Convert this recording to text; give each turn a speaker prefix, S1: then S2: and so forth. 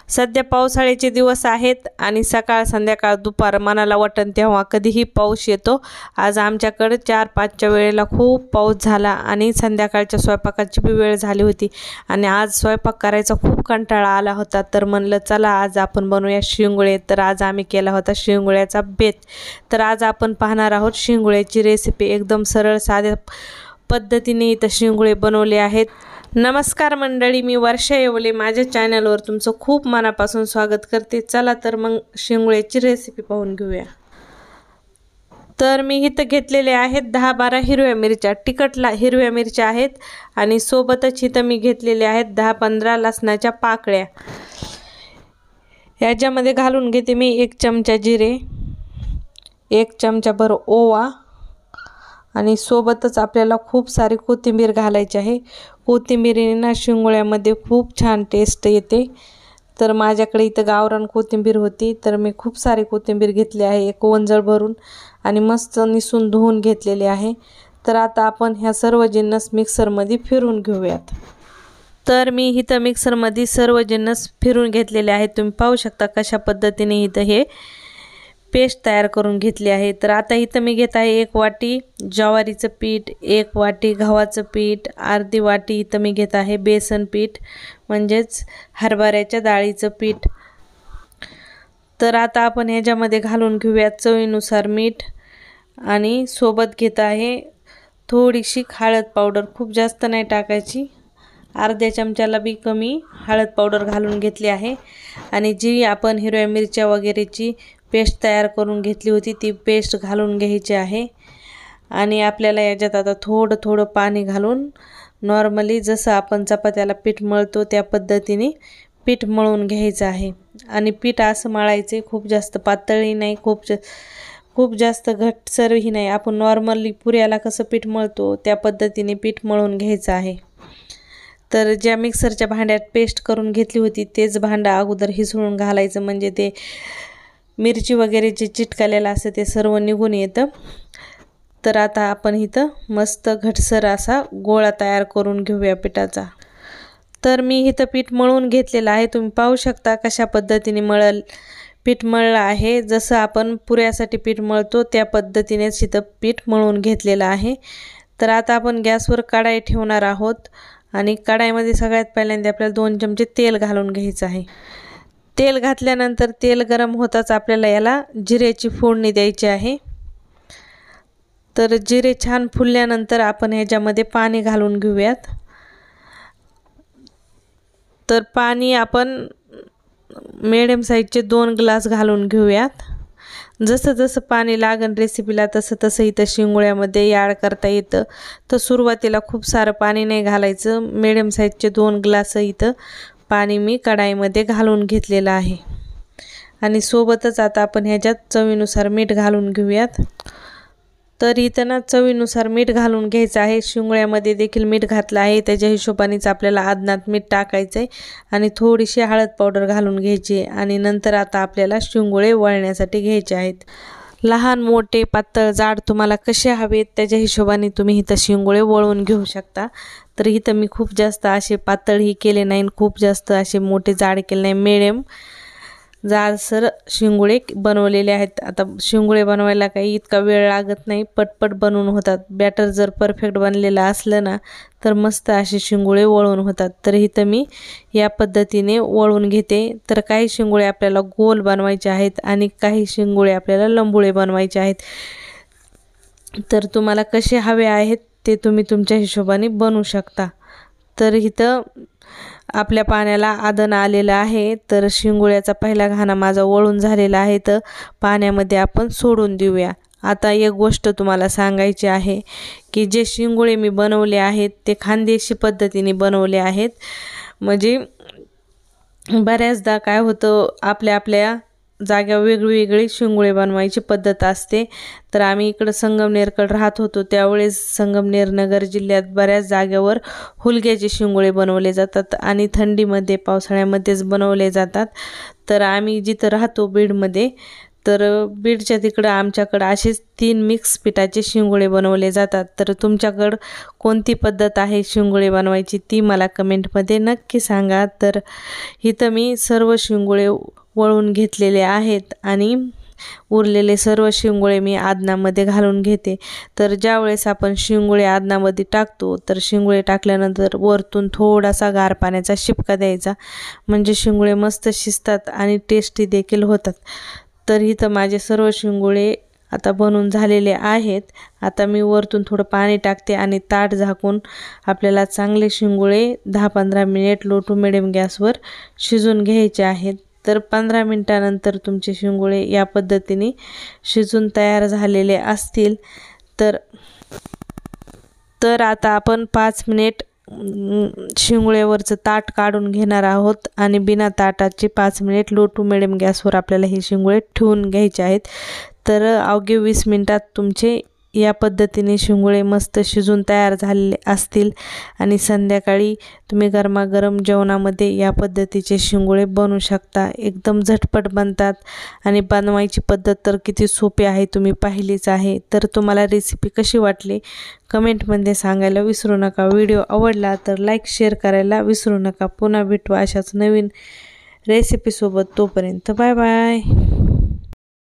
S1: सध्या पावसाळ्याचे दिवस आहेत आणि सकाळ संध्याकाळ दुपार मनाला वाटन तेव्हा कधीही पाऊस येतो। आज आमच्याकडे 4-5च्या वेळेला खूप पाऊस झाला आणि संध्याकाळच्या स्वयंपाकाची भी वेळ झाली होती आणि आज स्वयंपाक करायचा खूप कंटाळा आला होता। तर म्हणलं चला आज आपण बनवूया शिंगोळे। तर आज आम्ही केला होता शिंगोळ्याचा बेत। तर आज आपण पाहणार आहोत शिंगोळ्याची रेसिपी। एकदम सरळ साध्या पद्धतीने इथं शिंगोळे बनवले आहेत। नमस्कार मंडळी, मी वर्षा येवले माझ्या चॅनलवर तुमचं खूप मनापासून स्वागत करते। चला तर मग शिंगोळ्याची रेसिपी पाहून घेऊया। तर मी इथं घेतलेले आहेत 10-12 हिरव्या मिरच्या, तिखटला हिरव्या मिरच्या आहेत आणि सोबतच इथं मी घेतलेले आहेत 10-15 लसणाच्या पाकळ्या। याच्यामध्ये घालून घेते मी 1 चमचा जिरे, 1 चमचाभर ओवा आणि सोबतच आपल्याला खूप सारी कोथिंबीर घालायची आहे। कोथिंबीरीने शिंगोळ्यामध्ये खूप छान टेस्ट येते। तर माझ्याकडे इथं गावरान कोथिंबीर होती तर मी खूप सारी कोथिंबीर घेतली आहे, एक वंजळ भरून आणि मस्त निसून धुवून घेतलेले आहे। तर आता आपण ह्या सर्व जिन्नस मिक्सरमध्ये फिरवून घेऊयात। तर मी इथं मिक्सरमध्ये सर्व जिन्नस फिरवून घेतलेले आहेत। तुम्ही पाहू शकता कशा पद्धतीने इथं हे पेस्ट तयार करून घेतली आहे। तर आता इथं मी घेत आहे 1 वाटी ज्वारीचं पीठ, 1 वाटी गव्हाचं पीठ, अर्धी वाटी इथं मी घेत आहे बेसन पीठ म्हणजेच हरभऱ्याच्या डाळीचं पीठ। तर आता आपण ह्याच्यामध्ये घालून घेऊया चवीनुसार मीठ आणि सोबत घेत आहे थोडीशी हळद पावडर, खूप जास्त नाही टाकायची, अर्ध्या चमच्याला बी कमी हळद पावडर घालून घेतली आहे। आणि जी आपण हिरव्या मिरच्या वगैरेची पेस्ट तयार करून घेतली होती ती पेस्ट घालून घ्यायची आहे। आणि आपल्याला याच्यात आता थोडं थोडं पाणी घालून नॉर्मली जसं आपण चपात्याला पीठ मळतो त्या पद्धतीने पीठ मळून घ्यायचं आहे। आणि पीठ असं मळायचे, खूप जास्त पातळही नाही, खूप जास्त घट्टसरही नाही, आपण नॉर्मली पुऱ्याला कसं पीठ मळतो त्या पद्धतीने पीठ मळून घ्यायचं आहे। तर ज्या मिक्सरच्या भांड्यात पेस्ट करून घेतली होती तेच भांडं अगोदर हिसळून घालायचं, म्हणजे ते मिरची वगैरे जे चिटकलेलं असतं ते सर्व निघून येतं। तर आता आपण इथं मस्त घटसर असा गोळा तयार करून घेऊया पिठाचा। तर मी इथं पीठ मळून घेतलेलं आहे, तुम्ही पाहू शकता कशा पद्धतीने पीठ मळलं आहे। जसं आपण पुऱ्यासाठी पीठ मळतो त्या पद्धतीनेच इथं पीठ मळून घेतलेलं आहे। तर आता आपण गॅसवर कढाई ठेवणार आहोत आणि कढाईमध्ये सगळ्यात पहिल्यांदा आपल्याला 2 चमचे तेल घालून घ्यायचं आहे। तेल घातल्यानंतर तेल गरम होताच आपल्याला याला जिऱ्याची फोडणी द्यायची आहे। तर जिरे छान फुलल्यानंतर आपण ह्याच्यामध्ये पाणी घालून घेऊयात। तर पाणी आपण मीडियम साईजचे 2 ग्लास घालून घेऊयात। जसं जसं पाणी लागन रेसिपीला तसं तसं इथं शिंगोळ्यामध्ये ॲड करता येतं। तर सुरुवातीला खूप सारं पाणी नाही घालायचं, मीडियम साईजचे 2 ग्लास इथं पाणी मी कढाईमध्ये घालून घेतलेलं आहे। आणि सोबतच आता आपण ह्याच्यात चवीनुसार मीठ घालून घेऊयात। तर इथं ना चवीनुसार मीठ घालून घ्यायचं आहे। शिंगोळ्यामध्ये देखील मीठ घातलं आहे, त्याच्या हिशोबानेच आपल्याला आदनात मीठ टाकायचं आहे आणि थोडीशी हळद पावडर घालून घ्यायची आहे। आणि नंतर आता आपल्याला शिंगोळे वळण्यासाठी घ्यायचे आहेत। लहान मोठे पातळ जाड तुम्हाला कसे हवेत त्याच्या हिशोबाने तुम्ही इथं शिंगोळे वळून घेऊ शकता। तर इथं मी खूप जास्त असे पातळही केले नाही, खूप जास्त असे मोठे जाड केले नाही, मिडियम जाडसर शिंगोळे बनवलेले आहेत। आता शिंगोळे बनवायला काही इतका वेळ लागत नाही, पटपट बनवून होतात। बॅटर जर परफेक्ट बनलेलं असलं ना तर मस्त असे शिंगोळे वळून होतात। तर इथं मी या पद्धतीने वळून घेते। तर काही शिंगोळे आपल्याला गोल बनवायचे आहेत आणि काही शिंगोळे आपल्याला लंबुळे बनवायचे आहेत। तर तुम्हाला कसे हवे आहेत ते तुम्ही तुमच्या हिशोबाने बनवू शकता। तर इथं आपल्या पाण्याला आदन आलेलं आहे। तर शिंगोळ्याचा पहिला घाणा माझा वळून झालेला आहे, तर पाण्यामध्ये आपण सोडून देऊया। आता एक गोष्ट तुम्हाला सांगायची आहे की जे शिंगोळे मी बनवले आहेत ते खानदेशी पद्धतीने बनवले आहेत। म्हणजे बऱ्याचदा काय होतं आपल्या जाग्यावर वेगवेगळी शिंगोळे बनवायची पद्धत असते। तर आम्ही इकडं संगमनेरकडे राहत होतो त्यावेळेस संगमनेर नगर जिल्ह्यात बऱ्याच जाग्यावर हुलग्याचे शिंगोळे बनवले जातात आणि थंडीमध्ये पावसाळ्यामध्येच बनवले जातात। तर आम्ही जिथं राहतो बीडमध्ये तर बीडच्या तिकडं आमच्याकडं असेच 3 मिक्स पिठाचे शिंगोळे बनवले जातात। तर तुमच्याकडं कोणती पद्धत आहे शिंगोळे बनवायची ती मला कमेंटमध्ये नक्की सांगा। तर इथं मी सर्व शिंगोळे वळून घेतलेले आहेत आणि उरलेले सर्व शिंगोळे मी आदनामध्ये घालून घेते। तर ज्यावेळेस आपण शिंगोळे आदनामध्ये टाकतो तर शिंगोळे टाकल्यानंतर वरतून थोडासा गार पाण्याचा शिपका द्यायचा, म्हणजे शिंगोळे मस्त शिजतात आणि टेस्टी देखील होतात। तर इथं माझे सर्व शिंगोळे आता बनवून झालेले आहेत। आता मी वरतून थोडं पाणी टाकते आणि ताट झाकून आपल्याला चांगले शिंगोळे 10-15 मिनिट लो टू मिडियम गॅसवर शिजून घ्यायचे आहेत। तर 15 मिनिटानंतर तुमचे शिंगोळे या पद्धतीने शिजून तयार झालेले असतील। तर आता आपण 5 मिनिट शिंगोळ्यावरचं ताट काढून घेणार आहोत आणि बिना ताटाचे 5 मिनिट लो टू मिडियम गॅसवर आपल्याला हे शिंगोळे ठेवून घ्यायचे आहेत। तर अवघे 20 मिनिटात तुमचे या पद्धतीने शिंगोळे मस्त शिजून तयार झालेले असतील आणि संध्याकाळी तुम्ही गरमागरम जेवणामध्ये या पद्धतीचे शिंगोळे बनवू शकता। एकदम झटपट बनतात आणि बनवायची पद्धत तर किती सोपी आहे तुम्ही पाहिलीच आहे। तर तुम्हाला रेसिपी कशी वाटली कमेंटमध्ये सांगायला विसरू नका। व्हिडिओ आवडला तर लाईक शेअर करायला विसरू नका। पुन्हा भेटू अशाच नवीन रेसिपीसोबत, तोपर्यंत बाय बाय।